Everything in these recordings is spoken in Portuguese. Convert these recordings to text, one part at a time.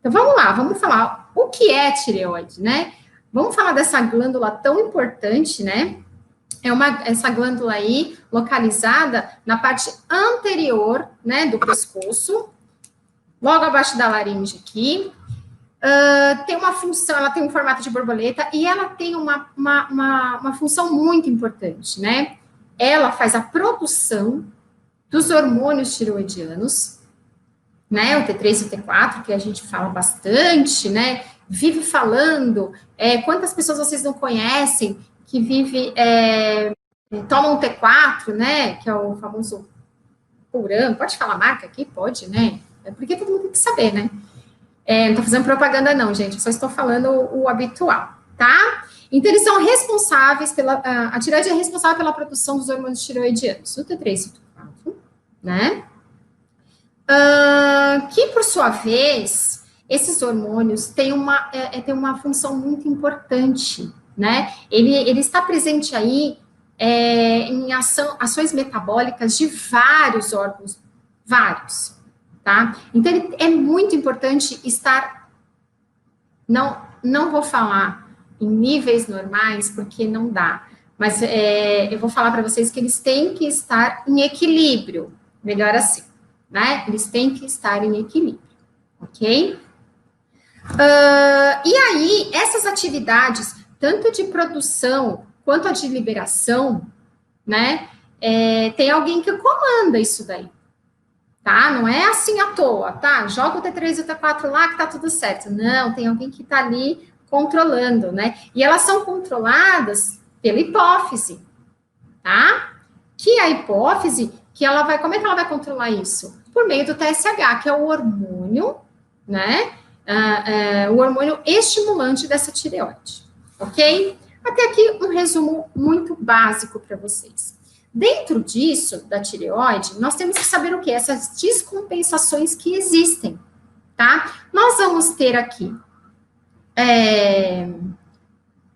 Então, vamos lá, vamos falar o que é tireoide, né? Vamos falar dessa glândula tão importante, né? Essa glândula aí, localizada na parte anterior, né, do pescoço, logo abaixo da laringe aqui. Tem uma função, ela tem um formato de borboleta e ela tem uma função muito importante, né? Ela faz a produção dos hormônios tireoidianos, né? O T3 e o T4, que a gente fala bastante, né? Vive falando. Quantas pessoas vocês não conhecem que tomam T4, né? Que é o famoso Puran. Pode falar marca aqui? Pode, né? Porque todo mundo tem que saber, né? Não estou fazendo propaganda, não, gente. Só estou falando o habitual, tá? Então, eles são responsáveis a tireoide é responsável pela produção dos hormônios tireoidianos, o T3 e o T4, né? Que, por sua vez, esses hormônios têm uma função muito importante, né? Ele está presente aí em ações metabólicas de vários órgãos, vários, tá? Então, é muito importante estar, não vou falar em níveis normais, porque não dá, mas eu vou falar para vocês que eles têm que estar em equilíbrio, melhor assim, né? Eles têm que estar em equilíbrio, ok? E aí, essas atividades, tanto de produção quanto a de liberação, né? Tem alguém que comanda isso daí, tá? Não é assim à toa, tá? Joga o T3 e o T4 lá que tá tudo certo. Não, tem alguém que tá ali controlando, né? E elas são controladas pela hipófise, tá? Que a hipófise, como é que ela vai controlar isso? Por meio do TSH, que é o hormônio, né? O hormônio estimulante dessa tireoide, ok? Até aqui um resumo muito básico para vocês. Dentro disso, da tireoide, nós temos que saber o que? Essas descompensações que existem, tá? Nós vamos ter aqui,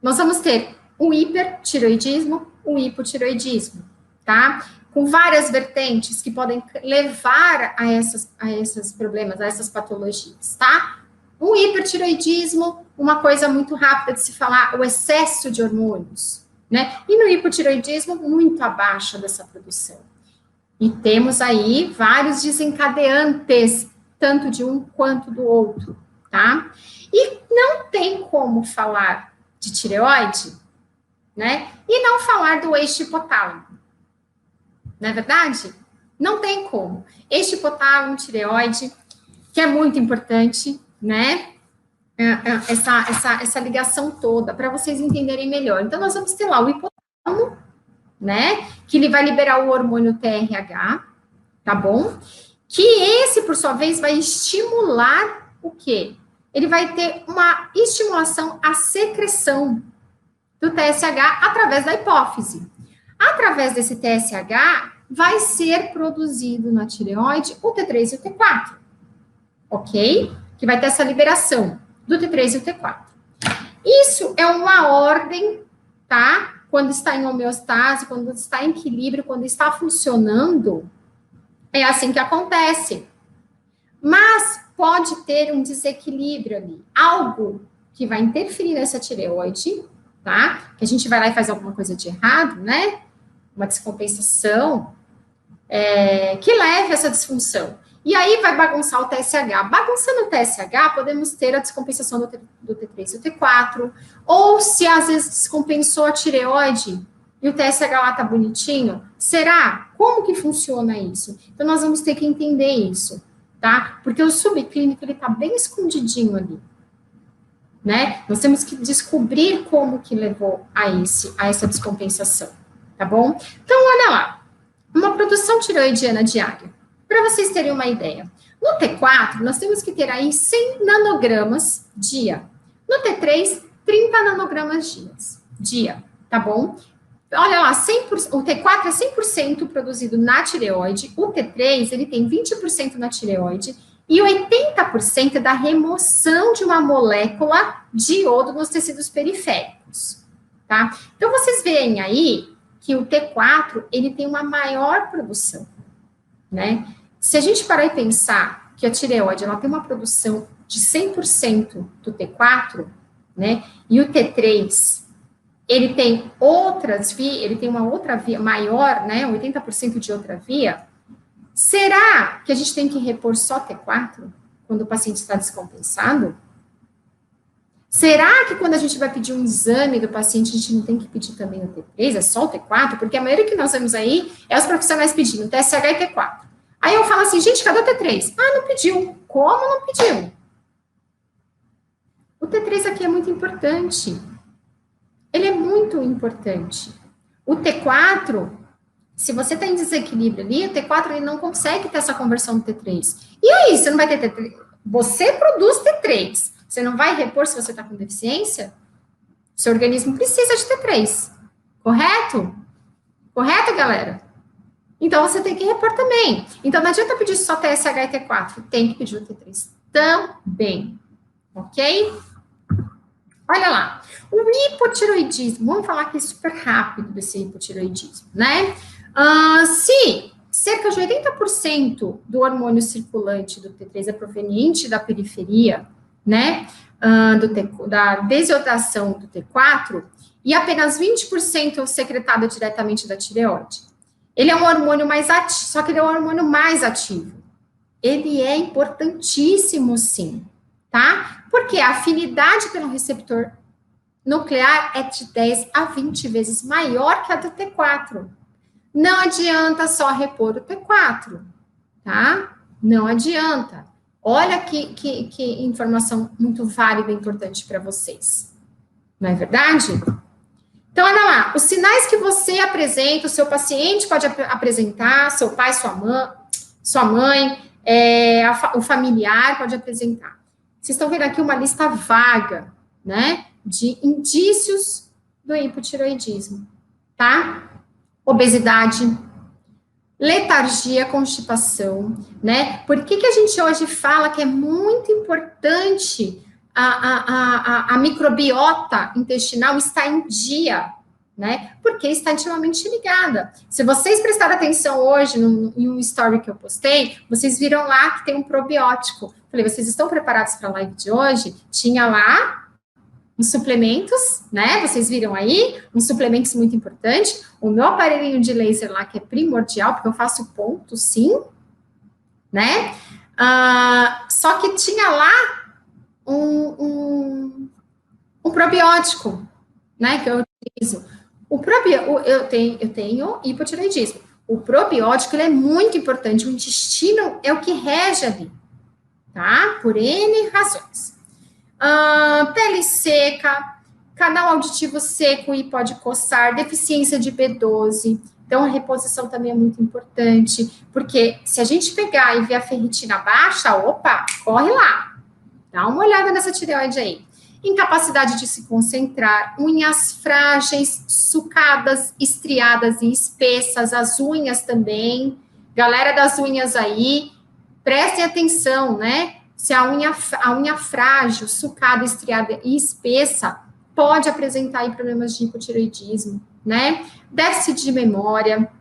nós vamos ter o hipertireoidismo, o hipotireoidismo, tá? Com várias vertentes que podem levar a esses problemas, a essas patologias, tá? O hipertireoidismo, uma coisa muito rápida de se falar, o excesso de hormônios, né? E no hipotireoidismo, muito abaixo dessa produção. E temos aí vários desencadeantes, tanto de um quanto do outro, tá? E não tem como falar de tireoide, né? E não falar do eixo hipotálamo. Não é verdade? Não tem como. Eixo hipotálamo, tireoide, que é muito importante, né? Essa ligação toda, para vocês entenderem melhor. Então, nós vamos ter lá o hipotálamo, né? Que ele vai liberar o hormônio TRH, tá bom? Que esse, por sua vez, vai estimular o quê? Ele vai ter uma estimulação à secreção do TSH através da hipófise. Através desse TSH, vai ser produzido na tireoide o T3 e o T4, ok? Que vai ter essa liberação do T3 e o T4. Isso é uma ordem, tá? Quando está em homeostase, quando está em equilíbrio, quando está funcionando, é assim que acontece. Mas pode ter um desequilíbrio ali, algo que vai interferir nessa tireoide, tá? Que a gente vai lá e faz alguma coisa de errado, né? Uma descompensação, que leve a essa disfunção. E aí vai bagunçar o TSH. Bagunçando o TSH, podemos ter a descompensação do T3 e o T4, ou se às vezes descompensou a tireoide e o TSH lá tá bonitinho, será? Como que funciona isso? Então, nós vamos ter que entender isso, tá? Porque o subclínico, ele tá bem escondidinho ali, né? Nós temos que descobrir como que levou a essa descompensação, tá bom? Então, olha lá, uma produção tireoidiana diária. Para vocês terem uma ideia, no T4, nós temos que ter aí 100 nanogramas dia. No T3, 30 nanogramas dia, tá bom? Olha lá, 100%, o T4 é 100% produzido na tireoide, o T3, ele tem 20% na tireoide, e 80% é da remoção de uma molécula de iodo nos tecidos periféricos, tá? Então, vocês veem aí que o T4, ele tem uma maior produção, né? Se a gente parar e pensar que a tireoide, ela tem uma produção de 100% do T4, né, e o T3, ele tem outras vias, ele tem uma outra via maior, né, 80% de outra via, será que a gente tem que repor só T4 quando o paciente está descompensado? Será que quando a gente vai pedir um exame do paciente, a gente não tem que pedir também o T3, é só o T4? Porque a maioria que nós vemos aí é os profissionais pedindo TSH e T4. Aí eu falo assim, gente, cadê o T3? Ah, não pediu. Como não pediu? O T3 aqui é muito importante. Ele é muito importante. O T4, se você está em desequilíbrio ali, o T4 ele não consegue ter essa conversão do T3. E aí, você não vai ter T3? Você produz T3. Você não vai repor se você está com deficiência? Seu organismo precisa de T3. Correto? Correto, galera? Então, você tem que repor também. Então, não adianta pedir só TSH e T4. Tem que pedir o T3 também. Ok? Olha lá. O hipotiroidismo. Vamos falar aqui super rápido desse hipotiroidismo, né? Se cerca de 80% do hormônio circulante do T3 é proveniente da periferia, né? Da desidratação do T4, e apenas 20% secretado diretamente da tireoide. Ele é um hormônio mais ativo, só que ele é um hormônio mais ativo. Ele é importantíssimo, sim, tá? Porque a afinidade pelo receptor nuclear é de 10 a 20 vezes maior que a do T4. Não adianta só repor o T4, tá? Não adianta. Olha que informação muito válida e importante para vocês. Não é verdade? Então, olha lá, os sinais que você apresenta, o seu paciente pode apresentar, seu pai, sua mãe, o familiar pode apresentar. Vocês estão vendo aqui uma lista vaga, né, de indícios do hipotireoidismo, tá? Obesidade, letargia, constipação, né? Por que a gente hoje fala que é muito importante a microbiota intestinal estar em dia, né? Porque está intimamente ligada. Se vocês prestarem atenção hoje em um story que eu postei, vocês viram lá que tem um probiótico. Falei, vocês estão preparados para a live de hoje? Tinha lá uns suplementos, né? Vocês viram aí, uns suplementos muito importantes. O meu aparelhinho de laser lá, que é primordial, porque eu faço ponto, sim, né? Só que tinha lá um probiótico, né? Que eu utilizo. Eu tenho hipotireoidismo. O probiótico, ele é muito importante. O intestino é o que rege ali, tá? Por N razões. Pele seca, canal auditivo seco e pode coçar, deficiência de B12. Então, a reposição também é muito importante, porque se a gente pegar e ver a ferritina baixa, opa, corre lá. Dá uma olhada nessa tireoide aí. Incapacidade de se concentrar, unhas frágeis, sucadas, estriadas e espessas, as unhas também. Galera das unhas aí, prestem atenção, né? Se a unha frágil, sucada, estriada e espessa, pode apresentar aí problemas de hipotireoidismo, né? Déficit de memória,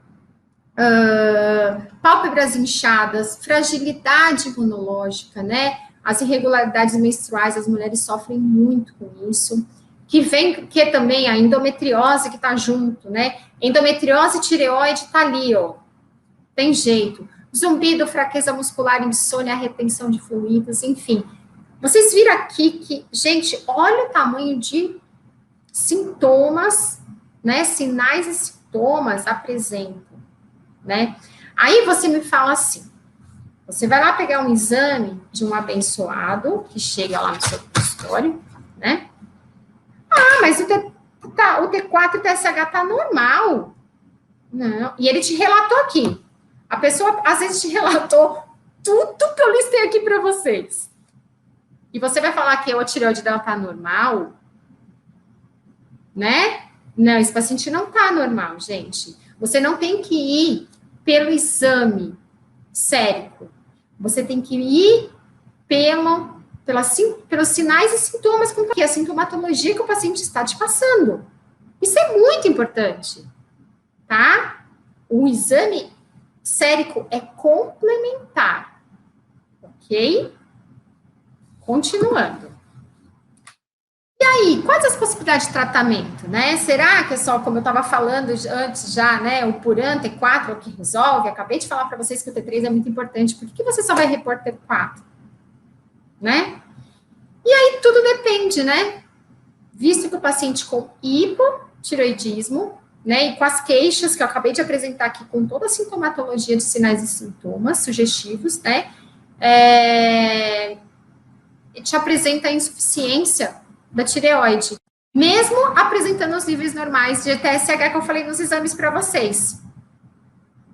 pálpebras inchadas, fragilidade imunológica, né? As irregularidades menstruais, as mulheres sofrem muito com isso. Que é também a endometriose que tá junto, né? Endometriose e tireoide tá ali, ó. Tem jeito. Zumbido, fraqueza muscular, insônia, retenção de fluidos, enfim. Vocês viram aqui que, gente, olha o tamanho de sintomas, né? Sinais e sintomas apresentam, né? Aí você me fala assim, você vai lá pegar um exame de um abençoado que chega lá no seu consultório, né? Mas o T4 e o TSH tá normal. Não, e ele te relatou aqui. A pessoa, às vezes, te relatou tudo que eu listei aqui para vocês. E você vai falar que a tireoide dela tá normal, né? Não, esse paciente não tá normal, gente. Você não tem que ir pelo exame sérico. Você tem que ir pelos sinais e sintomas, que é a sintomatologia que o paciente está te passando. Isso é muito importante, tá? O exame sérico é complementar, ok? Continuando. E aí, quais as possibilidades de tratamento, né? Será que é só, como eu estava falando antes já, né, o Puran T4 é o que resolve? Acabei de falar para vocês que o T3 é muito importante. Por que você só vai repor T4? Né? E aí, tudo depende, né? Visto que o paciente com hipotireoidismo, né, e com as queixas que eu acabei de apresentar aqui, com toda a sintomatologia de sinais e sintomas sugestivos, né, te apresenta a insuficiência da tireoide, mesmo apresentando os níveis normais de TSH que eu falei nos exames para vocês,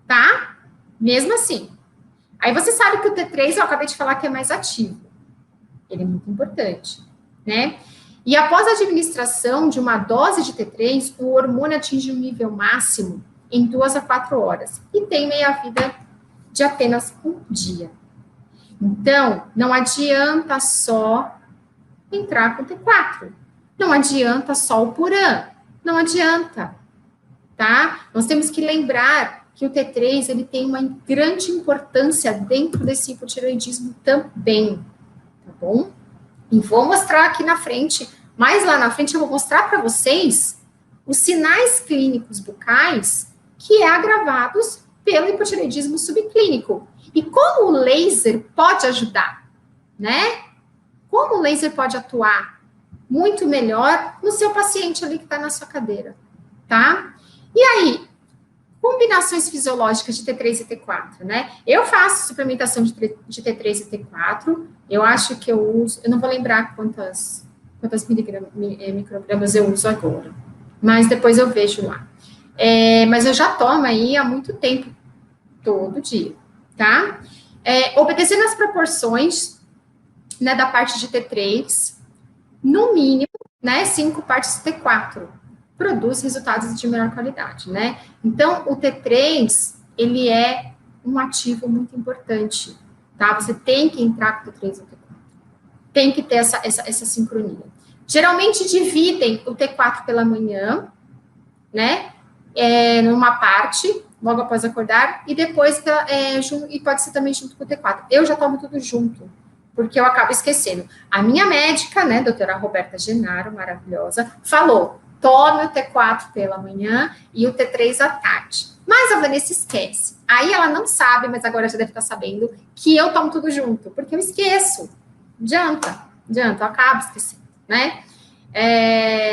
tá? Mesmo assim. Aí você sabe que o T3 eu acabei de falar que é mais ativo. Ele é muito importante, né? E após a administração de uma dose de T3, o hormônio atinge um nível máximo em 2 a 4 horas e tem meia-vida de apenas um dia. Então, não adianta só entrar com T4. Não adianta só o Puran. Não adianta, tá? Nós temos que lembrar que o T3, ele tem uma grande importância dentro desse hipotireoidismo também, tá bom? E vou mostrar aqui na frente, mais lá na frente eu vou mostrar para vocês os sinais clínicos bucais que é agravados pelo hipotireoidismo subclínico. E como o laser pode ajudar, né? Como o laser pode atuar muito melhor no seu paciente ali que está na sua cadeira, tá? E aí, combinações fisiológicas de T3 e T4, né? Eu faço suplementação de T3 e T4, eu acho que eu uso, eu não vou lembrar quantas microgramas eu uso agora, mas depois eu vejo lá. Mas eu já tomo aí há muito tempo, todo dia, tá? Obedecendo as proporções, né, da parte de T3, no mínimo, né, 5 partes de T4, produz resultados de melhor qualidade, né? Então, o T3, ele é um ativo muito importante, tá? Você tem que entrar com o T3 e o T4. Tem que ter essa sincronia. Geralmente, dividem o T4 pela manhã, né? Numa parte, logo após acordar, e depois, e pode ser também junto com o T4. Eu já tomo tudo junto, porque eu acabo esquecendo. A minha médica, né, doutora Roberta Genaro, maravilhosa, falou, tome o T4 pela manhã e o T3 à tarde. Mas a Vanessa esquece. Aí ela não sabe, mas agora já deve estar sabendo, que eu tomo tudo junto, porque eu esqueço. Adianta, eu acabo esquecendo, né?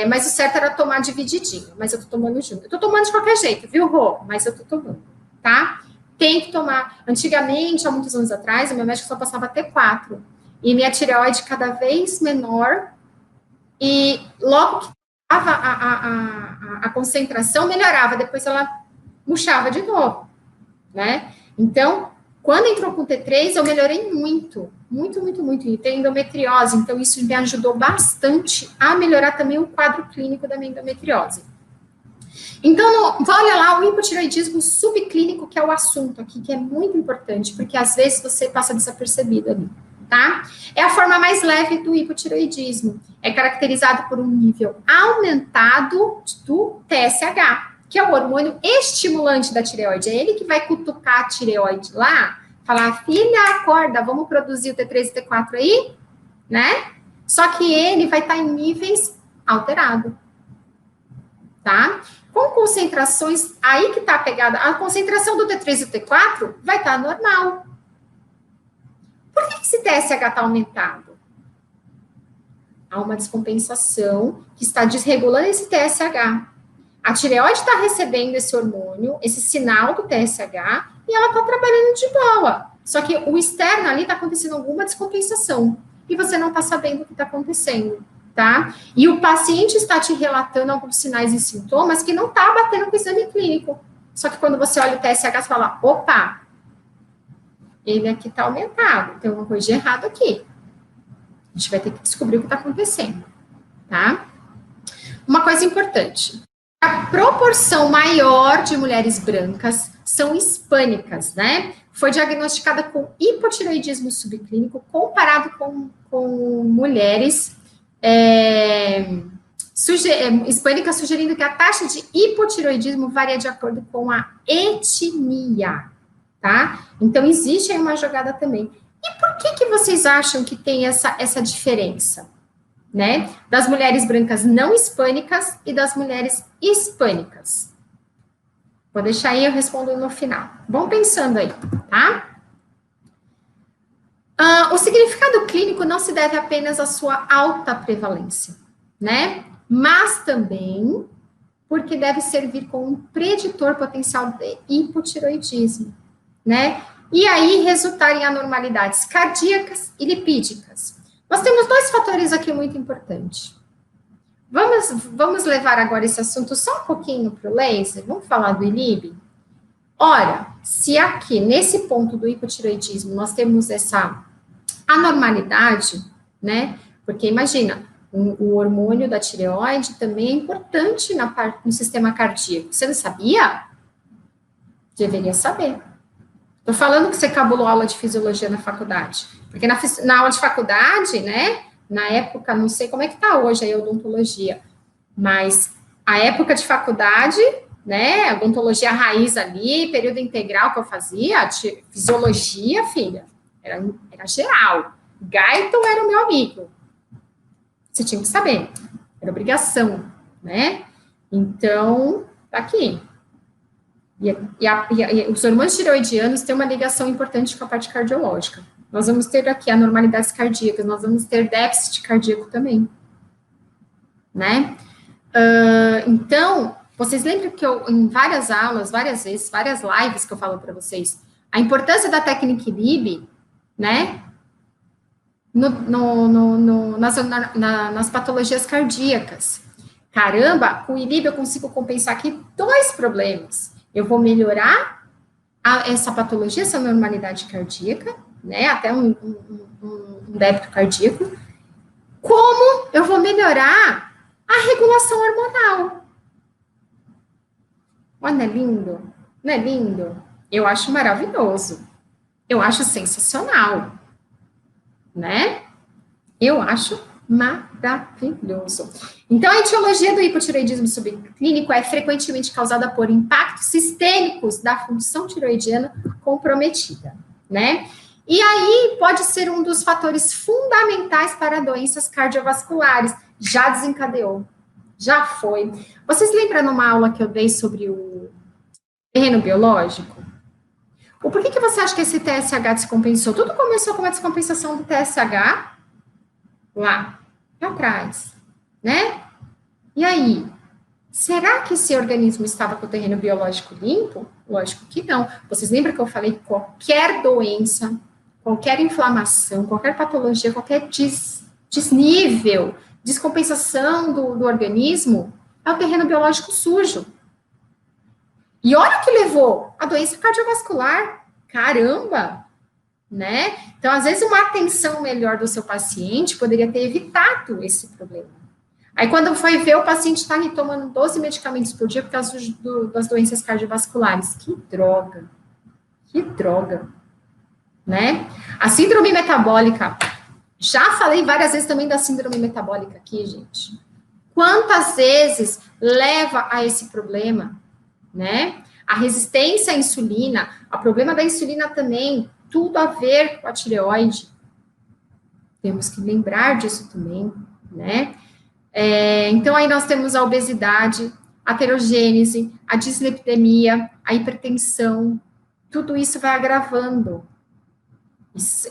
Mas o certo era tomar divididinho, mas eu tô tomando junto. Eu tô tomando de qualquer jeito, viu, Rô? Mas eu tô tomando, tá? Tem que tomar. Antigamente, há muitos anos atrás, o meu médico só passava T4. E minha tireoide cada vez menor. E logo que dava a concentração, melhorava. Depois ela murchava de novo, né? Então, quando entrou com T3, eu melhorei muito. Muito, muito, muito. E tem endometriose. Então, isso me ajudou bastante a melhorar também o quadro clínico da minha endometriose. Então, olha lá o hipotireoidismo subclínico, que é o assunto aqui, que é muito importante, porque às vezes você passa desapercebido ali, tá? É a forma mais leve do hipotireoidismo. É caracterizado por um nível aumentado do TSH, que é o hormônio estimulante da tireoide. É ele que vai cutucar a tireoide lá, falar, filha, acorda, vamos produzir o T3 e T4 aí, né? Só que ele vai estar em níveis alterados, tá? Com concentrações, aí que tá a pegada, a concentração do T3 e do T4 vai estar normal. Por que esse TSH está aumentado? Há uma descompensação que está desregulando esse TSH. A tireoide está recebendo esse hormônio, esse sinal do TSH, e ela está trabalhando de boa. Só que o externo ali está acontecendo alguma descompensação, e você não está sabendo o que está acontecendo. Tá? E o paciente está te relatando alguns sinais e sintomas que não está batendo com o exame clínico. Só que quando você olha o TSH, você fala, opa, ele aqui está aumentado, tem uma coisa de errado aqui. A gente vai ter que descobrir o que está acontecendo, tá? Uma coisa importante, a proporção maior de mulheres brancas são hispânicas, né? Foi diagnosticada com hipotireoidismo subclínico comparado com mulheres hispânica, sugerindo que a taxa de hipotireoidismo varia de acordo com a etnia, tá? Então, existe aí uma jogada também. E por que vocês acham que tem essa diferença, né? Das mulheres brancas não hispânicas e das mulheres hispânicas. Vou deixar aí, eu respondo no final. Vão pensando aí, tá? O significado clínico não se deve apenas à sua alta prevalência, né? Mas também porque deve servir como um preditor potencial de hipotiroidismo, né? E aí resultar em anormalidades cardíacas e lipídicas. Nós temos dois fatores aqui muito importantes. Vamos levar agora esse assunto só um pouquinho para o laser? Vamos falar do ILIB? Ora, se aqui, nesse ponto do hipotiroidismo, nós temos essa anormalidade, né? Porque imagina, o hormônio da tireoide também é importante no sistema cardíaco. Você não sabia? Deveria saber. Estou falando que você cabulou aula de fisiologia na faculdade. Porque na aula de faculdade, né? Na época, não sei como é que está hoje a odontologia, mas a época de faculdade, né? Odontologia raiz ali, período integral que eu fazia, fisiologia, filha, era geral. Guyton era o meu amigo. Você tinha que saber. Era obrigação, né? Então, tá aqui. E os hormônios tireoidianos têm uma ligação importante com a parte cardiológica. Nós vamos ter aqui anormalidades cardíacas, nós vamos ter déficit cardíaco também, né? Então, vocês lembram que eu, em várias aulas, várias vezes, várias lives que eu falo para vocês, a importância da técnica ILIB, né? Nas patologias cardíacas. Caramba, com o ILIB eu consigo compensar aqui dois problemas. Eu vou melhorar essa patologia, essa normalidade cardíaca, né, até um débito cardíaco, como eu vou melhorar a regulação hormonal. Olha, não é lindo? Não é lindo? Eu acho maravilhoso. Eu acho sensacional. Né? Eu acho maravilhoso. Então, a etiologia do hipotireoidismo subclínico é frequentemente causada por impactos sistêmicos da função tireoidiana comprometida, né? E aí pode ser um dos fatores fundamentais para doenças cardiovasculares. Já desencadeou, já foi. Vocês lembram numa aula que eu dei sobre o terreno biológico? O porquê que você acha que esse TSH descompensou? Tudo começou com uma descompensação do TSH lá atrás, né? E aí, será que esse organismo estava com o terreno biológico limpo? Lógico que não. Vocês lembram que eu falei que qualquer doença, qualquer inflamação, qualquer patologia, qualquer desnível, descompensação do organismo, é o terreno biológico sujo. E olha o que levou a doença cardiovascular. Caramba! Né? Então, às vezes, uma atenção melhor do seu paciente poderia ter evitado esse problema. Aí, quando foi ver, o paciente está tomando 12 medicamentos por dia por causa das doenças cardiovasculares. Que droga! Que droga! Né? A síndrome metabólica. Já falei várias vezes também da síndrome metabólica aqui, gente. Quantas vezes leva a esse problema? Né? A resistência à insulina, o problema da insulina também, tudo a ver com a tireoide. Temos que lembrar disso também, né? Então, aí nós temos a obesidade, a aterogênese, a dislipidemia, a hipertensão, tudo isso vai agravando.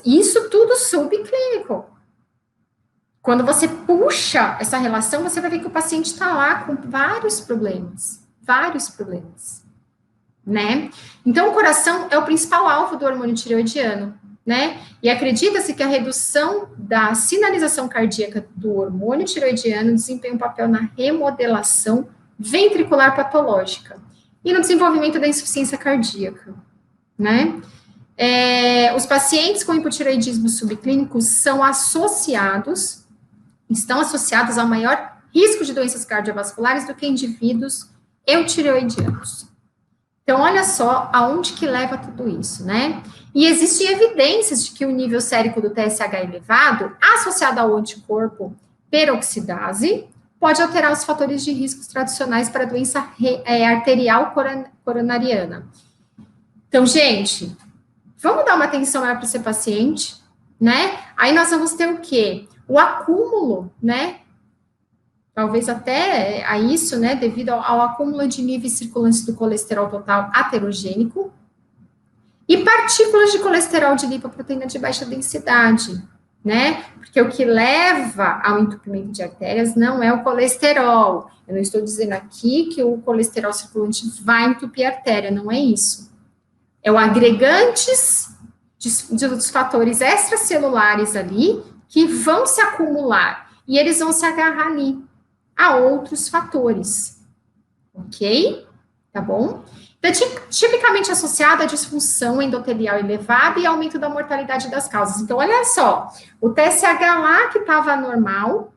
Isso tudo subclínico. Quando você puxa essa relação, você vai ver que o paciente está lá com vários problemas, né? Então, o coração é o principal alvo do hormônio tireoidiano, né? E acredita-se que a redução da sinalização cardíaca do hormônio tireoidiano desempenha um papel na remodelação ventricular patológica e no desenvolvimento da insuficiência cardíaca, né? Os pacientes com hipotireoidismo subclínico estão associados a maior risco de doenças cardiovasculares do que indivíduos eutireoidianos. Então, olha só aonde que leva tudo isso, né? E existem evidências de que o nível sérico do TSH elevado, associado ao anticorpo peroxidase, pode alterar os fatores de riscos tradicionais para a doença arterial coronariana. Então, gente, vamos dar uma atenção maior para esse paciente, né? Aí nós vamos ter o quê? O acúmulo, né? Talvez até a isso, né? Devido ao acúmulo de níveis circulantes do colesterol total aterogênico e partículas de colesterol de lipoproteína de baixa densidade, né? Porque o que leva ao entupimento de artérias não é o colesterol. Eu não estou dizendo aqui que o colesterol circulante vai entupir a artéria, não é isso. É o agregantes dos fatores extracelulares ali que vão se acumular e eles vão se agarrar ali a outros fatores, ok? Tá bom? Então, tipicamente associado à disfunção endotelial elevada e aumento da mortalidade das causas. Então, olha só, o TSH lá que estava normal,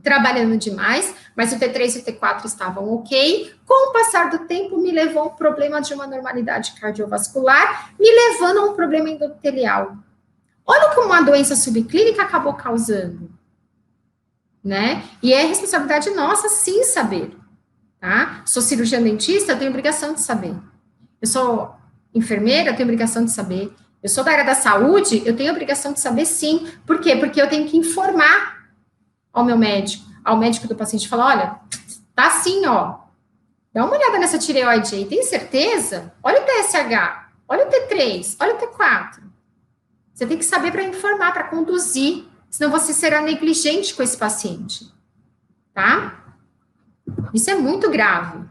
trabalhando demais, mas o T3 e o T4 estavam ok. Com o passar do tempo, me levou ao problema de uma normalidade cardiovascular, me levando a um problema endotelial. Olha o que uma doença subclínica acabou causando, né? E é responsabilidade nossa, sim, saber, tá? Sou cirurgiã dentista, eu tenho obrigação de saber. Eu sou enfermeira, eu tenho obrigação de saber. Eu sou da área da saúde, eu tenho obrigação de saber, sim. Por quê? Porque eu tenho que informar ao meu médico, ao médico do paciente, falar, olha, tá assim, ó, dá uma olhada nessa tireoide aí, tem certeza? Olha o TSH, olha o T3, olha o T4. Você tem que saber para informar, para conduzir, senão você será negligente com esse paciente, tá? Isso é muito grave.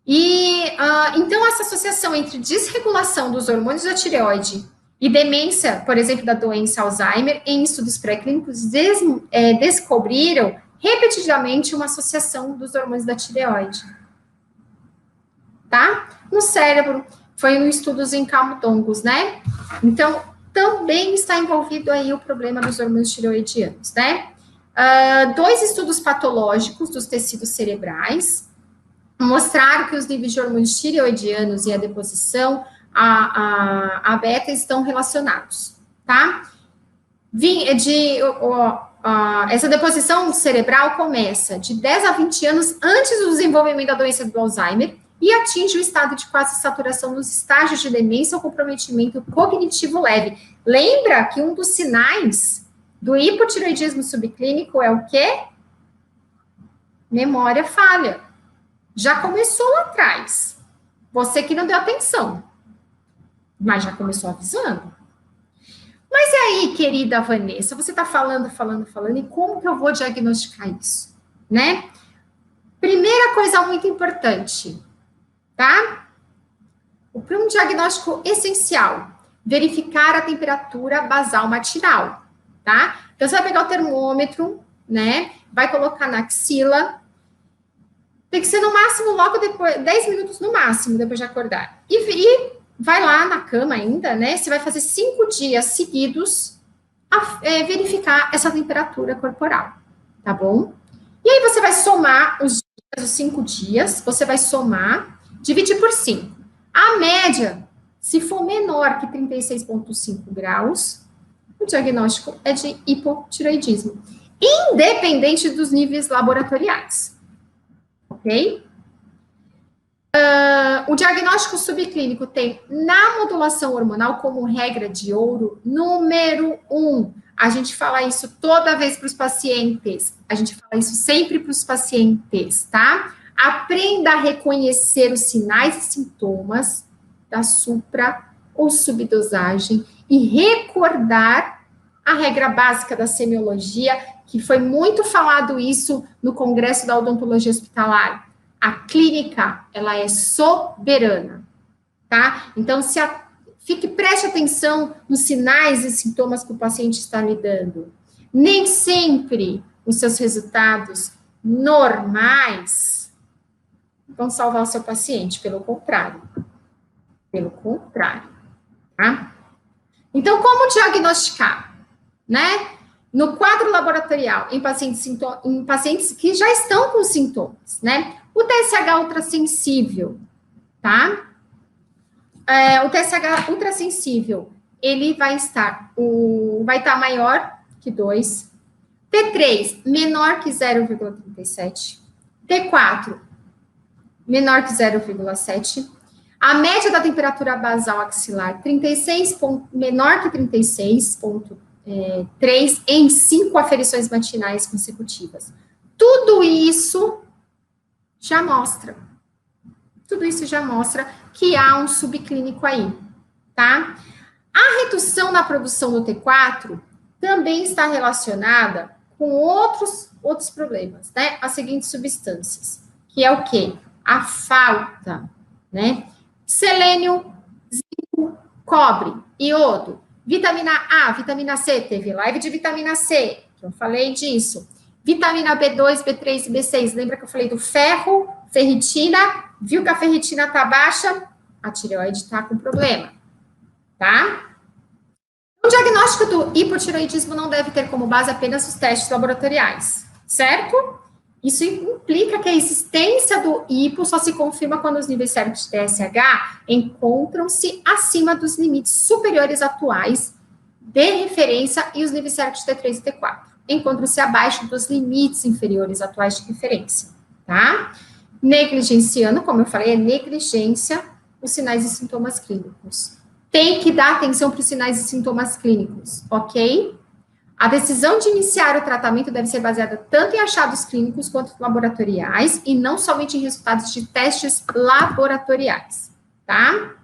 E, então, essa associação entre desregulação dos hormônios da tireoide e demência, por exemplo, da doença Alzheimer, em estudos pré-clínicos, descobriram repetidamente uma associação dos hormônios da tireoide. Tá? No cérebro, foi em estudos em camundongos, né? Então, também está envolvido aí o problema dos hormônios tireoidianos, né? 2 estudos patológicos dos tecidos cerebrais mostraram que os níveis de hormônios tireoidianos e a deposição a beta estão relacionados, tá? Essa deposição cerebral começa de 10 a 20 anos antes do desenvolvimento da doença do Alzheimer e atinge o estado de quase saturação nos estágios de demência ou comprometimento cognitivo leve. Lembra que um dos sinais do hipotireoidismo subclínico é o quê? Memória falha. Já começou lá atrás. Você que não deu atenção. Mas já começou avisando. Mas e aí, querida Vanessa, você está falando, e como que eu vou diagnosticar isso? Né? Primeira coisa muito importante, tá? Para um diagnóstico essencial, verificar a temperatura basal matinal, tá? Então, você vai pegar o termômetro, né? Vai colocar na axila. Tem que ser no máximo logo depois, 10 minutos no máximo, depois de acordar. E vai lá na cama ainda, né? Você vai fazer 5 dias seguidos a verificar essa temperatura corporal, tá bom? E aí você vai somar os 5 dias, você vai somar, dividir por 5. A média, se for menor que 36,5 graus, o diagnóstico é de hipotireoidismo, independente dos níveis laboratoriais. Ok? O diagnóstico subclínico tem na modulação hormonal como regra de ouro número 1. A gente fala isso toda vez para os pacientes. A gente fala isso sempre para os pacientes, tá? Aprenda a reconhecer os sinais e sintomas da supra ou subdosagem e recordar a regra básica da semiologia, que foi muito falado isso no Congresso da Odontologia Hospitalar. A clínica, ela é soberana, tá? Então, preste atenção nos sinais e sintomas que o paciente está lhe dando. Nem sempre os seus resultados normais vão salvar o seu paciente, pelo contrário. Pelo contrário, tá? Então, como diagnosticar, né? No quadro laboratorial, em pacientes que já estão com sintomas, né? O TSH ultrassensível, tá? O TSH ultrassensível, ele vai estar maior que 2. T3, menor que 0,37. T4, menor que 0,7. A média da temperatura basal axilar, menor que 36,3. 3 em 5 aferições matinais consecutivas. Tudo isso já mostra. Tudo isso já mostra que há um subclínico aí, tá? A redução na produção do T4 também está relacionada com outros problemas, né? As seguintes substâncias, que é o quê? A falta, né? Selênio, zinco, cobre, iodo, vitamina A, vitamina C, teve live de vitamina C, que eu falei disso. Vitamina B2, B3 e B6, lembra que eu falei do ferro, ferritina, viu que a ferritina tá baixa? A tireoide tá com problema, tá? O diagnóstico do hipotireoidismo não deve ter como base apenas os testes laboratoriais, certo? Isso implica que a existência do hipo só se confirma quando os níveis séricos de TSH encontram-se acima dos limites superiores atuais de referência e os níveis séricos de T3 e T4 encontram-se abaixo dos limites inferiores atuais de referência, tá? Negligenciando, como eu falei, é negligência os sinais e sintomas clínicos. Tem que dar atenção para os sinais e sintomas clínicos, ok? A decisão de iniciar o tratamento deve ser baseada tanto em achados clínicos quanto laboratoriais e não somente em resultados de testes laboratoriais, tá?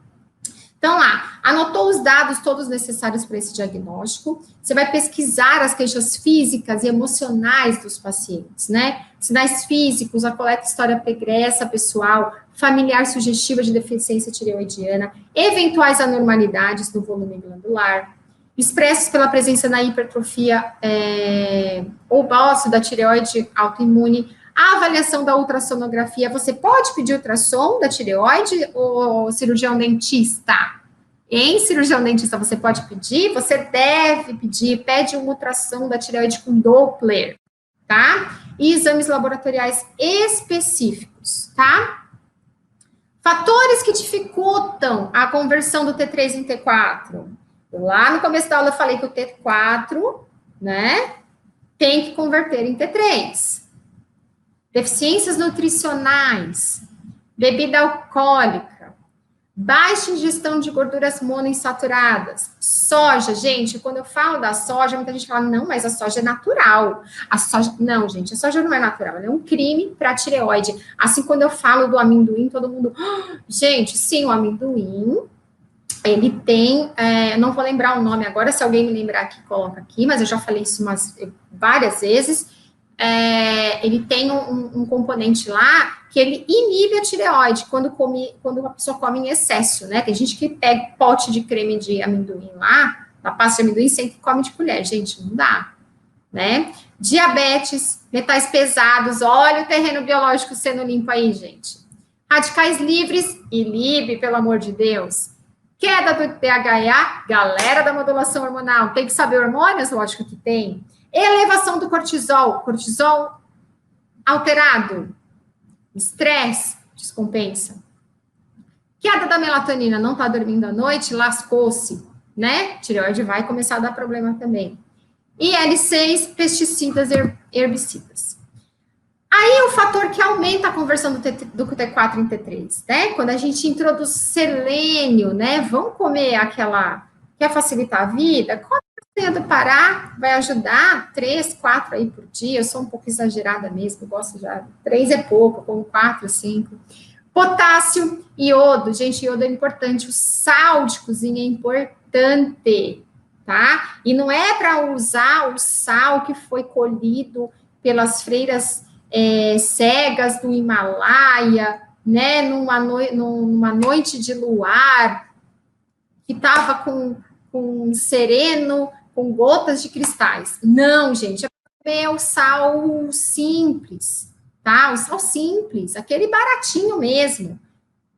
Então, lá, anotou os dados todos necessários para esse diagnóstico, você vai pesquisar as queixas físicas e emocionais dos pacientes, né? Sinais físicos, a coleta história pregressa pessoal, familiar sugestiva de deficiência tireoidiana, eventuais anormalidades no volume glandular, expressos pela presença na hipertrofia ou bócio da tireoide autoimune, a avaliação da ultrassonografia, você pode pedir ultrassom da tireoide ou cirurgião dentista? Em cirurgião dentista você pode pedir, você deve pedir, pede um ultrassom da tireoide com Doppler, tá? E exames laboratoriais específicos, tá? Fatores que dificultam a conversão do T3 em T4. Lá no começo da aula eu falei que o T4, né, tem que converter em T3. Deficiências nutricionais, bebida alcoólica, baixa ingestão de gorduras monoinsaturadas, soja, gente, quando eu falo da soja, muita gente fala, não, mas a soja é natural. A soja, não, gente, a soja não é natural, ela é um crime para a tireoide. Assim, quando eu falo do amendoim, todo mundo, gente, sim, o amendoim, ele tem, não vou lembrar o nome agora, se alguém me lembrar aqui, coloca aqui, mas eu já falei isso várias vezes, ele tem um componente lá que ele inibe a tireoide quando a pessoa come em excesso, né? Tem gente que pega pote de creme de amendoim lá, da pasta de amendoim, sempre come de colher. Gente, não dá, né? Diabetes, metais pesados, olha o terreno biológico sendo limpo aí, gente. Radicais livres, inibe, pelo amor de Deus. Queda do DHEA, galera da modulação hormonal, tem que saber hormônios? Lógico que tem. Elevação do cortisol alterado, estresse, descompensa. Queda da melatonina, não tá dormindo à noite, lascou-se, né? Tireoide vai começar a dar problema também. E L6, pesticidas, herbicidas. Aí o fator que aumenta a conversão do T4 em T3, né? Quando a gente introduz selênio, né? Vamos comer aquela, quer facilitar a vida? Come do Pará, vai ajudar 3, 4 aí por dia, eu sou um pouco exagerada mesmo, gosto já, 3 é pouco, como 4, 5. Potássio, iodo, gente, iodo é importante, o sal de cozinha é importante, tá? E não é para usar o sal que foi colhido pelas freiras cegas do Himalaia, né, numa noite de luar, que tava com sereno, com gotas de cristais. Não, gente, é o sal simples, tá? O sal simples, aquele baratinho mesmo,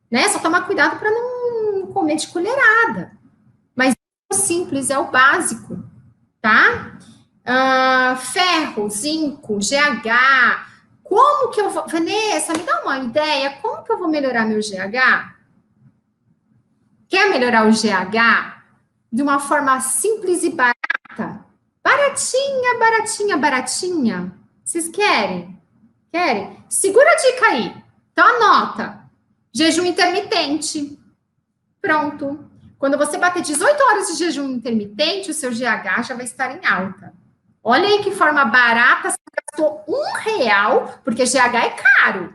né? Só tomar cuidado para não comer de colherada. Mas o simples é o básico, tá? Ferro, zinco, GH. Como que eu vou... Vanessa, me dá uma ideia, como que eu vou melhorar meu GH? Quer melhorar o GH? De uma forma simples e barata. Baratinha, baratinha, baratinha. Vocês querem? Querem? Segura a dica aí. Então, anota. Jejum intermitente. Pronto. Quando você bater 18 horas de jejum intermitente, o seu GH já vai estar em alta. Olha aí que forma barata, você gastou R$1, porque GH é caro.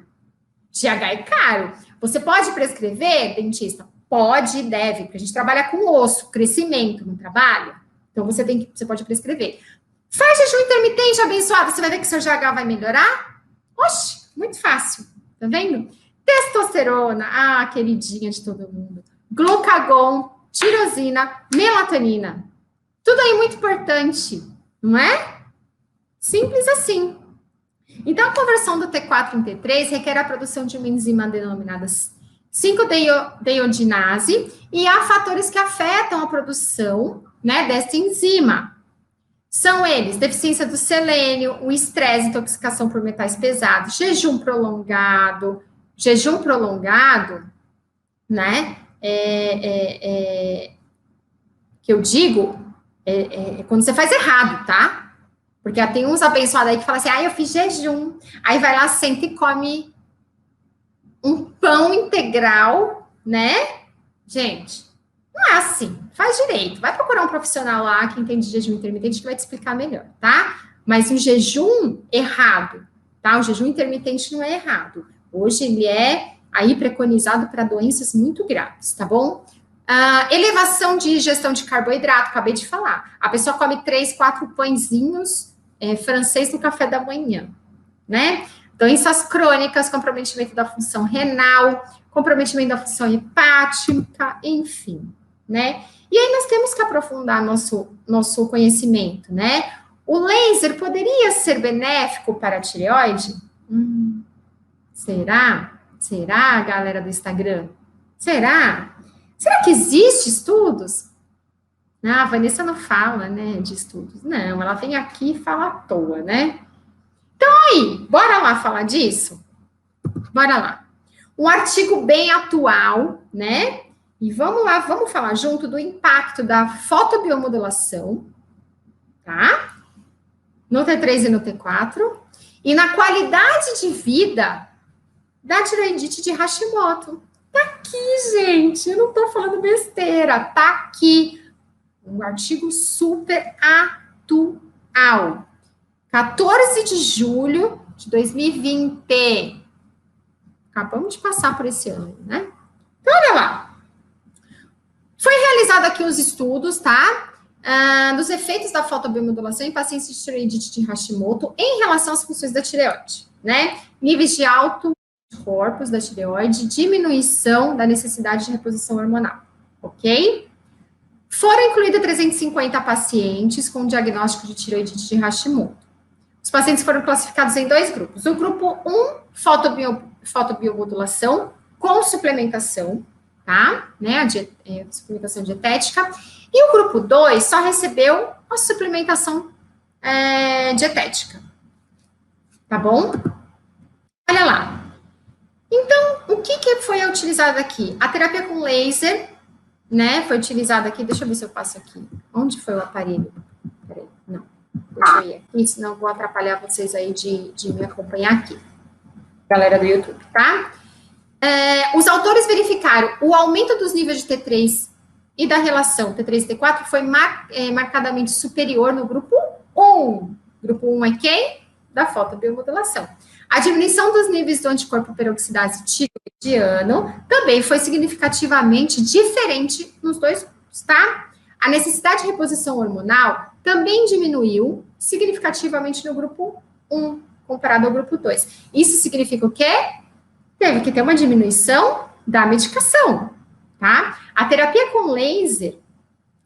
GH é caro. Você pode prescrever, dentista? Pode e deve, porque a gente trabalha com osso, crescimento, não trabalha? Então, você pode prescrever. Faz jejum intermitente, abençoado, você vai ver que seu GH vai melhorar? Oxe, muito fácil, tá vendo? Testosterona, queridinha de todo mundo. Glucagon, tirosina, melatonina. Tudo aí muito importante, não é? Simples assim. Então, a conversão do T4 em T3 requer a produção de uma enzima denominada 5-deiodinase e há fatores que afetam a produção, né, dessa enzima. São eles, deficiência do selênio, o estresse, intoxicação por metais pesados, jejum prolongado, né, que eu digo, quando você faz errado, tá? Porque tem uns abençoados aí que falam assim, eu fiz jejum, aí vai lá, senta e come um pão integral, né? Gente, não é assim, faz direito, vai procurar um profissional lá que entende de jejum intermitente que vai te explicar melhor, tá? Mas o jejum errado, tá? O jejum intermitente não é errado. Hoje ele é aí preconizado para doenças muito graves, tá bom? Elevação de ingestão de carboidrato, acabei de falar. A pessoa come 3, 4 pãezinhos francês no café da manhã, né? Doenças crônicas, comprometimento da função renal, comprometimento da função hepática, enfim, né? E aí nós temos que aprofundar nosso conhecimento, né? O laser poderia ser benéfico para a tireoide? Será? Será, galera do Instagram? Será? Será que existe estudos? A Vanessa não fala, né, de estudos. Não, ela vem aqui e fala à toa, né? Então, aí, bora lá falar disso? Bora lá. Um artigo bem atual, né? E vamos lá, vamos falar junto do impacto da fotobiomodulação, tá? No T3 e no T4. E na qualidade de vida da tireoidite de Hashimoto. Tá aqui, gente. Eu não tô falando besteira. Tá aqui. Um artigo super atual. 14 de julho de 2020. Acabamos de passar por esse ano, né? Então, olha lá. Foi realizado aqui os estudos, tá? Dos efeitos da fotobiomodulação em pacientes de tireoidite de Hashimoto em relação às funções da tireoide, né? Níveis de corpos da tireoide, diminuição da necessidade de reposição hormonal, ok? Foram incluídos 350 pacientes com diagnóstico de tireoidite de Hashimoto. Os pacientes foram classificados em 2 grupos. O grupo 1, fotobiomodulação com suplementação, tá? Né? Suplementação dietética. E o grupo 2 só recebeu a suplementação dietética. Tá bom? Olha lá. Então, o que foi utilizado aqui? A terapia com laser, né? Foi utilizada aqui. Deixa eu ver se eu passo aqui. Onde foi o aparelho? Peraí, não. Deixa eu ir aqui, senão eu vou atrapalhar vocês aí de me acompanhar aqui. Galera do YouTube, tá? Os autores verificaram o aumento dos níveis de T3 e da relação T3 e T4 foi marcadamente superior no grupo 1. Grupo 1 é quem? Da fotobiomodulação. A diminuição dos níveis do anticorpo peroxidase tireoidiano também foi significativamente diferente nos 2 grupos, tá? A necessidade de reposição hormonal também diminuiu significativamente no grupo 1, comparado ao grupo 2. Isso significa o quê? Teve que ter uma diminuição da medicação, tá? A terapia com laser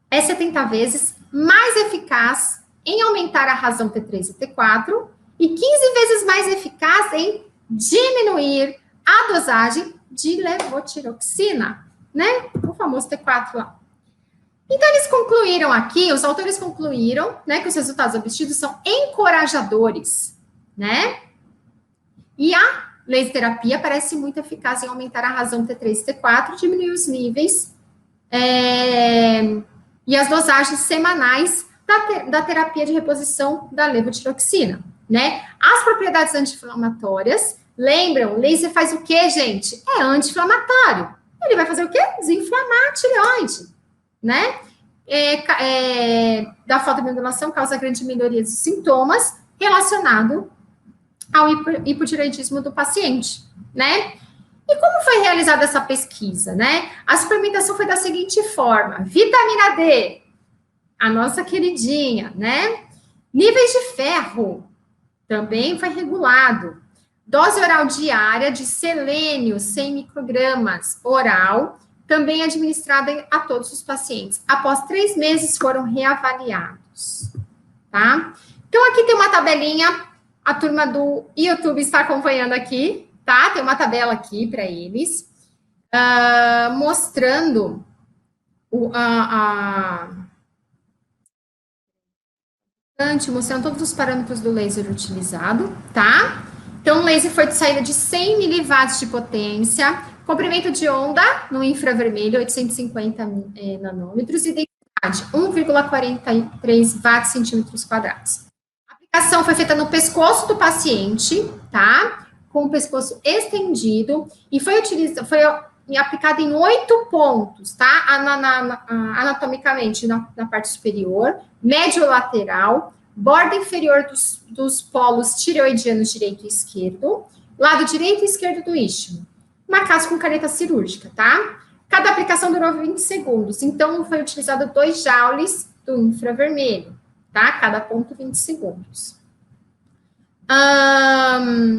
é 70 vezes mais eficaz em aumentar a razão T3 e T4 e 15 vezes mais eficaz em diminuir a dosagem de levotiroxina, né? O famoso T4 lá. Então, eles concluíram aqui, os autores concluíram, né, que os resultados obtidos são encorajadores, né? E a laser terapia parece muito eficaz em aumentar a razão T3 e T4, diminuir os níveis e as dosagens semanais da terapia de reposição da levotiroxina, né? As propriedades anti-inflamatórias, lembram, laser faz o quê, gente? É anti-inflamatório. Ele vai fazer o quê? Desinflamar a tireoide, né? Da fotobiomodulação causa grande melhoria dos sintomas relacionado ao hipotireoidismo do paciente, né? E como foi realizada essa pesquisa, né? A suplementação foi da seguinte forma: vitamina D, a nossa queridinha, né? Níveis de ferro também foi regulado. Dose oral diária de selênio, 100 microgramas oral, também administrada a todos os pacientes. Após 3 meses foram reavaliados, tá? Então, aqui tem uma tabelinha, a turma do YouTube está acompanhando aqui, tá? Tem uma tabela aqui para eles, mostrando mostrando todos os parâmetros do laser utilizado, tá? Então, o laser foi de saída de 100 miliwatts de potência, comprimento de onda no infravermelho, 850 nanômetros, e densidade, 1,43 watts centímetros quadrados. A aplicação foi feita no pescoço do paciente, tá? Com o pescoço estendido, e foi aplicada em 8 pontos, tá? Anatomicamente, na parte superior, médio lateral, borda inferior dos polos tireoidianos direito e esquerdo, lado direito e esquerdo do istmo. Uma casa com caneta cirúrgica, tá? Cada aplicação durou 20 segundos, então foi utilizado 2 joules do infravermelho, tá? Cada ponto 20 segundos.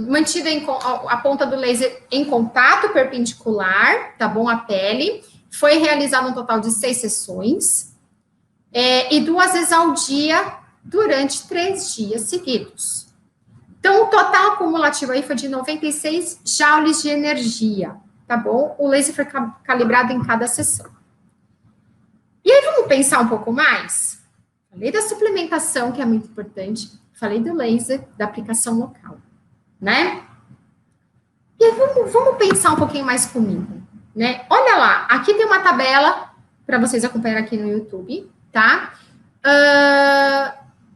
Mantida a ponta do laser em contato perpendicular, tá bom? A pele. Foi realizado um total de 6 sessões, e 2 vezes ao dia, durante 3 dias seguidos. Então, o total acumulativo aí foi de 96 joules de energia, tá bom? O laser foi calibrado em cada sessão. E aí, vamos pensar um pouco mais? Falei da suplementação, que é muito importante. Falei do laser, da aplicação local, né? E aí, vamos pensar um pouquinho mais comigo, né? Olha lá, aqui tem uma tabela para vocês acompanharem aqui no YouTube, tá?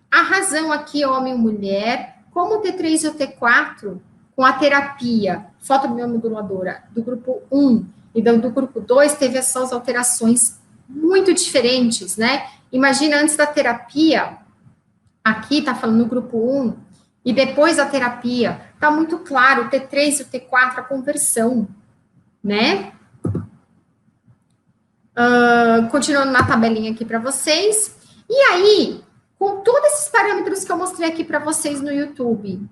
A razão aqui, homem e mulher, como o T3 e o T4, com a terapia fotobiomoduladora do grupo 1 e do grupo 2, teve essas alterações muito diferentes, né? Imagina, antes da terapia, aqui tá falando no grupo 1, e depois da terapia, tá muito claro, o T3 e o T4, a conversão, né? Continuando na tabelinha aqui para vocês. E aí, com todos esses parâmetros que eu mostrei aqui para vocês no YouTube,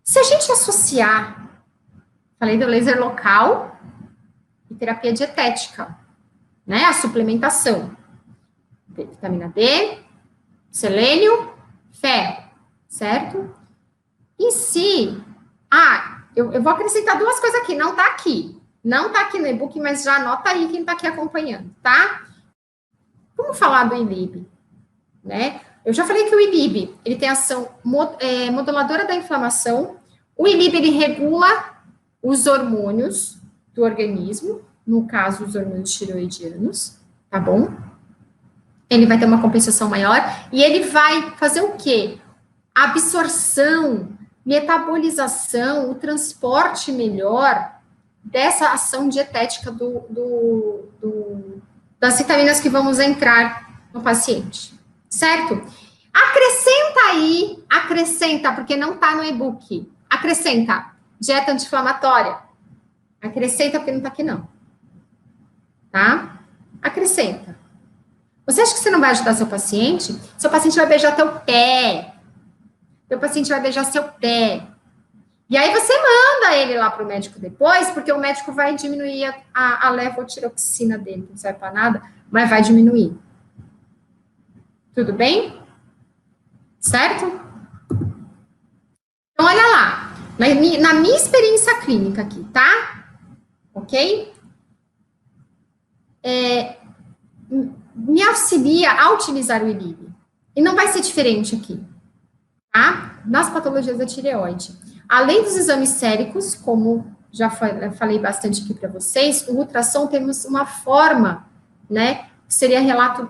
se a gente associar, falei do laser local e terapia dietética, né? A suplementação, vitamina D, selênio, ferro, certo? Em si, eu vou acrescentar 2 coisas aqui, não tá aqui. Não tá aqui no e-book, mas já anota aí quem tá aqui acompanhando, tá? Vamos falar do ILIB, né? Eu já falei que o ILIB, ele tem ação moduladora da inflamação. O ILIB, ele regula os hormônios do organismo, no caso, os hormônios tireoidianos, tá bom? Ele vai ter uma compensação maior, e ele vai fazer o quê? Absorção, metabolização, o transporte melhor dessa ação dietética das vitaminas que vamos entrar no paciente, certo? Acrescenta, porque não tá no e-book, acrescenta, dieta anti-inflamatória, acrescenta porque não tá aqui não, tá? Acrescenta. Você acha que você não vai ajudar seu paciente? Seu paciente vai beijar teu pé, seu paciente vai beijar seu pé, e aí você manda ele lá para o médico depois, porque o médico vai diminuir a levotiroxina dele, não serve para nada, mas vai diminuir. Tudo bem? Certo? Então, olha lá. Na minha experiência clínica aqui, tá? Ok? Me auxilia a utilizar o ILIB. E não vai ser diferente aqui, tá? Nas patologias da tireoide. Além dos exames séricos, como já falei bastante aqui para vocês, o ultrassom temos uma forma, né, que seria relato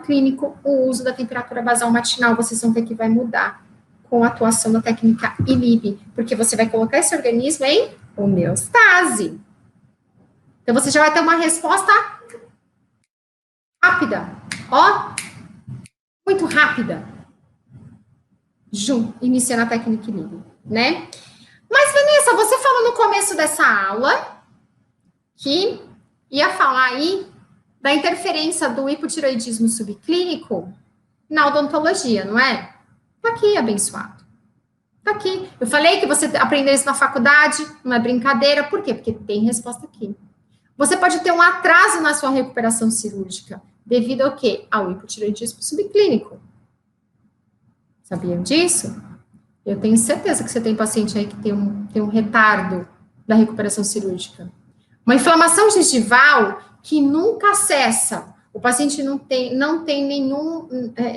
clínico, o uso da temperatura basal matinal, vocês vão ver que vai mudar com a atuação da técnica ILIB, porque você vai colocar esse organismo em homeostase. Então, você já vai ter uma resposta Rápida. Ó, muito rápida. Iniciando a técnica equilíbrio, né? Mas, Vanessa, você falou no começo dessa aula que ia falar aí da interferência do hipotireoidismo subclínico na odontologia, não é? Tá aqui, abençoado. Tá aqui. Eu falei que você aprendeu isso na faculdade, não é brincadeira. Por quê? Porque tem resposta aqui. Você pode ter um atraso na sua recuperação cirúrgica devido ao quê? Ao hipotireoidismo subclínico. Sabiam disso? Eu tenho certeza que você tem paciente aí que tem um retardo da recuperação cirúrgica. Uma inflamação gengival que nunca cessa. O paciente não tem nenhum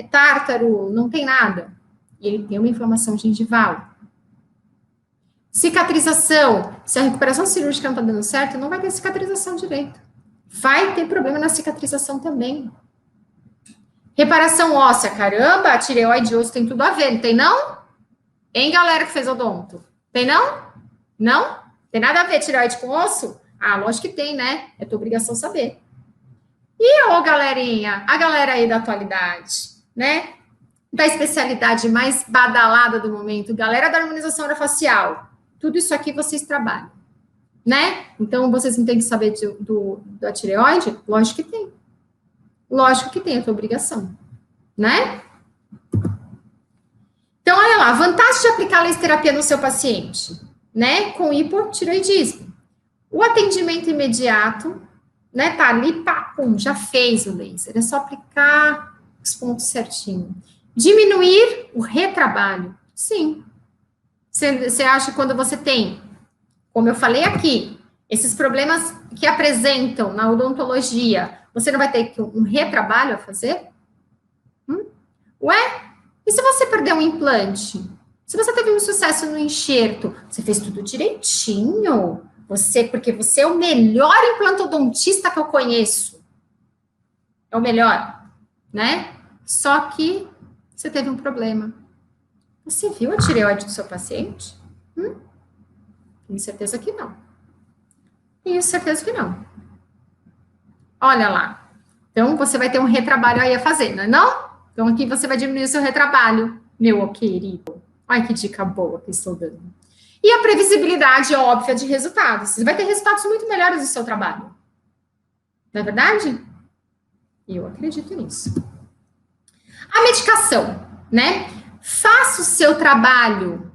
tártaro, não tem nada. E ele tem uma inflamação gengival. Cicatrização. Se a recuperação cirúrgica não está dando certo, não vai ter cicatrização direito. Vai ter problema na cicatrização também. Reparação óssea. Caramba, a tireoide e osso tem tudo a ver, não tem não? Hein, galera que fez odonto? Tem não? Não? Tem nada a ver tireoide com osso? Ah, lógico que tem, né? É tua obrigação saber. E, ô, galerinha, a galera aí da atualidade, né? Da especialidade mais badalada do momento, galera da harmonização orofacial. Tudo isso aqui vocês trabalham, né? Então, vocês não têm que saber da tireoide? Lógico que tem. Lógico que tem, é tua obrigação, né? Então, olha lá, vantagem de aplicar a laser terapia no seu paciente, né? Com hipotireoidismo. O atendimento imediato, né? Tá ali, pá, pum, já fez o laser. É só aplicar os pontos certinho. Diminuir o retrabalho. Sim. Você acha que quando você tem, como eu falei aqui, esses problemas que apresentam na odontologia, você não vai ter um retrabalho a fazer? Ué? E se você perder um implante? Se você teve um sucesso no enxerto, você fez tudo direitinho? Porque você é o melhor implantodontista que eu conheço. É o melhor, né? Só que você teve um problema. Você viu a tireoide do seu paciente? Tenho certeza que não. Tenho certeza que não. Olha lá. Então, você vai ter um retrabalho aí a fazer, não é não? Então, aqui você vai diminuir o seu retrabalho, meu querido. Ai, que dica boa que estou dando. E a previsibilidade óbvia de resultados. Você vai ter resultados muito melhores do seu trabalho. Não é verdade? Eu acredito nisso. A medicação, né? Faça o seu trabalho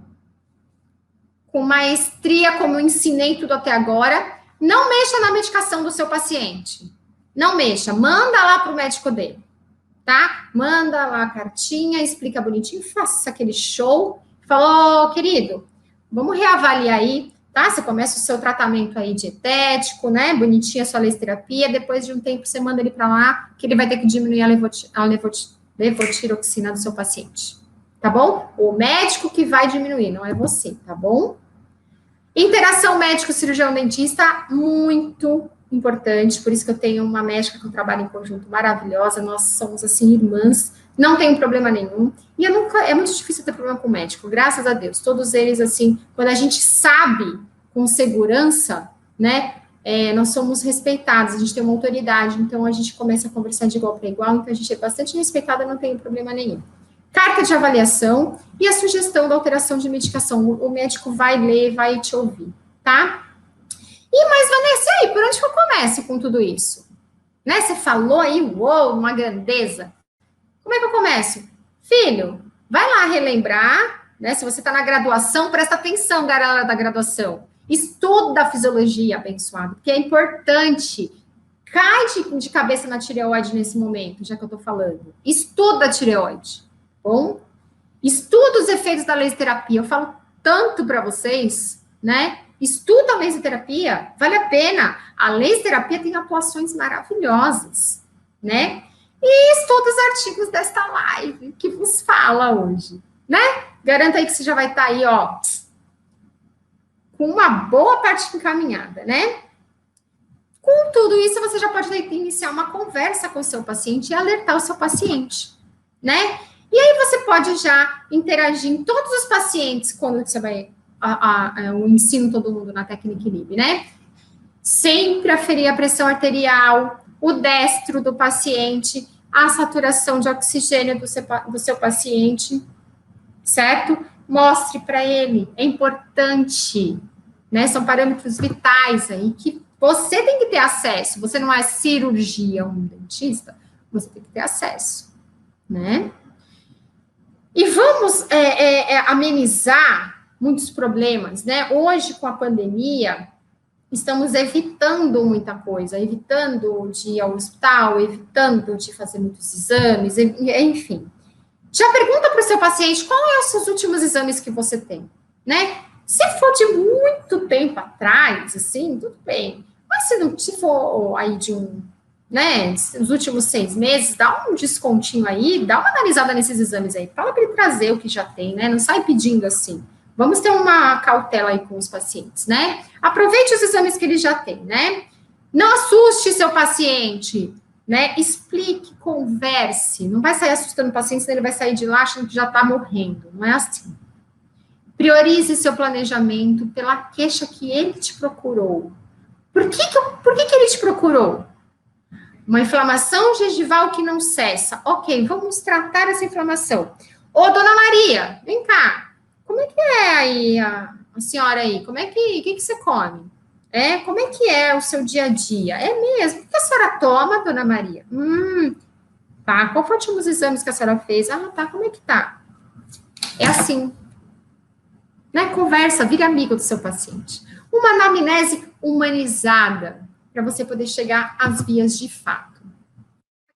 com maestria, como eu ensinei tudo até agora. Não mexa na medicação do seu paciente. Não mexa. Manda lá para o médico dele. Tá? Manda lá a cartinha, explica bonitinho, faça aquele show. Falou, querido, vamos reavaliar aí, tá? Você começa o seu tratamento aí dietético, né? Bonitinha a sua laser terapia. Depois de um tempo, você manda ele para lá, que ele vai ter que diminuir a levotiroxina do seu paciente. Tá bom? O médico que vai diminuir, não é você, tá bom? Interação médico-cirurgião-dentista, muito importante, por isso que eu tenho uma médica que eu trabalho em conjunto maravilhosa, nós somos, assim, irmãs, não tem problema nenhum, e é muito difícil ter problema com o médico, graças a Deus, todos eles, assim, quando a gente sabe com segurança, né, nós somos respeitados, a gente tem uma autoridade, então a gente começa a conversar de igual para igual, então a gente é bastante respeitada, não tem problema nenhum. Carta de avaliação e a sugestão da alteração de medicação. O médico vai ler, vai te ouvir, tá? Mas, Vanessa, e aí, por onde que eu começo com tudo isso? Né? Você falou aí, uou, uma grandeza. Como é que eu começo? Filho, vai lá relembrar, né? Se você está na graduação, presta atenção, galera da graduação. Estuda a fisiologia, abençoado, porque é importante. Cai de cabeça na tireoide nesse momento, já que eu estou falando. Estuda a tireoide. Bom, estuda os efeitos da laser terapia. Eu falo tanto para vocês, né? Estuda a laser terapia, vale a pena. A laser terapia tem atuações maravilhosas, né? E estuda os artigos desta live que vos fala hoje, né? Garanto aí que você já vai estar aí, ó, com uma boa parte encaminhada, né? Com tudo isso, você já pode iniciar uma conversa com o seu paciente e alertar o seu paciente, né? E aí você pode já interagir em todos os pacientes quando você vai o ensino todo mundo na técnica INIB, né? Sempre aferir a pressão arterial, o destro do paciente, a saturação de oxigênio do seu paciente, certo? Mostre para ele, é importante, né? São parâmetros vitais aí que você tem que ter acesso. Você não é cirurgião, dentista, você tem que ter acesso, né? E vamos amenizar muitos problemas, né? Hoje, com a pandemia, estamos evitando muita coisa, evitando de ir ao hospital, evitando de fazer muitos exames, enfim. Já pergunta para o seu paciente qual é os seus últimos exames que você tem, né? Se for de muito tempo atrás, assim, tudo bem. Mas se for aí de né, os últimos 6 meses, dá um descontinho aí, dá uma analisada nesses exames aí. Fala para ele trazer o que já tem, né? Não sai pedindo assim. Vamos ter uma cautela aí com os pacientes, né? Aproveite os exames que ele já tem, né? Não assuste seu paciente, né? Explique, converse. Não vai sair assustando o paciente, senão ele vai sair de lá achando que já está morrendo. Não é assim. Priorize seu planejamento pela queixa que ele te procurou. Por que ele te procurou? Uma inflamação gengival que não cessa. Ok, vamos tratar essa inflamação. Ô, dona Maria, vem cá. Como é que é aí a senhora aí? Como é que você come? Como é que é o seu dia a dia? É mesmo? O que a senhora toma, dona Maria? Tá. Qual foram os últimos exames que a senhora fez? Ah, tá. Como é que tá? É assim. Né? Conversa, vira amigo do seu paciente. Uma anamnese humanizada, para você poder chegar às vias de fato.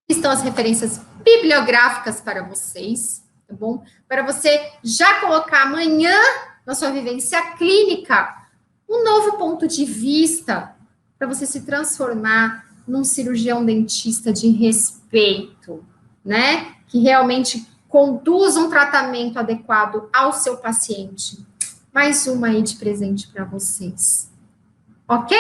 Aqui estão as referências bibliográficas para vocês, tá bom? Para você já colocar amanhã na sua vivência clínica um novo ponto de vista para você se transformar num cirurgião dentista de respeito, né? Que realmente conduz um tratamento adequado ao seu paciente. Mais uma aí de presente para vocês. Ok?